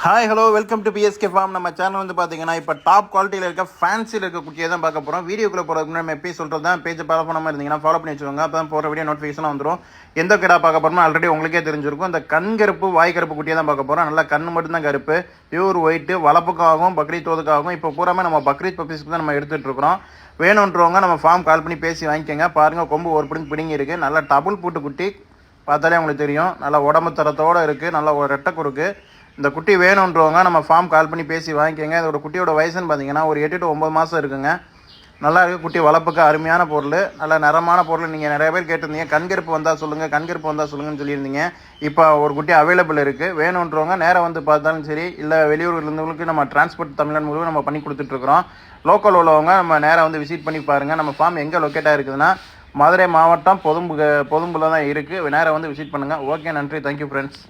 Hi hello welcome to PSK farm. நம்ம channel வந்து பார்த்தீங்கன்னா இப்போ டாப் குவாலிட்டியில் இருக்க ஃபேன்சியில் இருக்க குட்டியை தான் பார்க்க போகிறோம். வீடியோக்குள்ளே போகிறதுக்கு முன்னாடி நம்ம எப்படி சொல்கிறது தான் பேஜை ஃபாலோ பண்ணாமல் இருந்தீங்கன்னா ஃபாலோ பண்ணி வச்சுக்கோங்க. அப்போ தான் போகிற வீடியோ நோட்டிஃபிகேஷனாக வந்துடும். எந்த கிடா பார்க்க போகிறோமோ ஆல்ரெடி உங்களுக்கே தெரிஞ்சிருக்கும். இந்த கண் கருப்பு வாய் கருப்பு குட்டியை தான் பார்க்க போகிறோம். நல்லா கண் மட்டும்தான் கருப்பு, பியூர் ஒயிட்டு, வளப்புக்காகவும் பக்ரீத் தோதுக்காகவும் இப்போ பூராமே நம்ம பக்ரீத் பப்பீஸ்க்கு தான் நம்ம எடுத்துகிட்டு இருக்கிறோம். வேணுன்றவங்க நம்ம ஃபார்ம் கால் பண்ணி பேசி வாங்கிக்கோங்க. பாருங்கள், கொம்பு ஒரு பிடிங்கி இருக்குது. நல்லா டபுள் பூட்டு குட்டி, பார்த்தாலே உங்களுக்கு தெரியும். நல்லா உடம்பு தரத்தோடு இருக்குது, நல்லா ஒரு ரெட்டை குறுக்கு. இந்த குட்டி வேணுன்றவங்க நம்ம ஃபார்ம் கால் பண்ணி பேசி வாங்கிக்கோங்க. இதோட குட்டியோட வயசுன்னு பார்த்தீங்கன்னா ஒரு 8 to 9 மாதம் இருக்குங்க. நல்லா இருக்குது குட்டி, வளர்ப்புக்கு அருமையான பொருள், நல்ல நிறமான பொருள். நீங்கள் நிறைய பேர் கேட்டிருந்தீங்க கண்கருப்பு வந்தால் சொல்லுங்கள், கண்கருப்பு வந்தால் சொல்லுங்கன்னு சொல்லியிருந்தீங்க. இப்போ ஒரு குட்டி அவைலபிள் இருக்குது. வேணுன்றவங்க நேராக வந்து பார்த்தாலும் சரி, இல்லை வெளியூரில் இருந்தவங்களுக்கு நம்ம டிரான்ஸ்போர்ட் தமிழ்நாடு மூலம் நம்ம பண்ணி கொடுத்துட்ருக்குறோம். லோக்கல் உள்ளவங்க நம்ம நேராக வந்து விசிட் பண்ணி பாருங்கள். நம்ம ஃபார்ம் எங்கே லொக்கேட்டாக இருக்குதுன்னா மதுரை மாவட்டம் பொதும்புல தான் இருக்குது. நேராக வந்து விசிட் பண்ணுங்கள். ஓகே, நன்றி, தேங்க்யூ ஃப்ரெண்ட்ஸ்.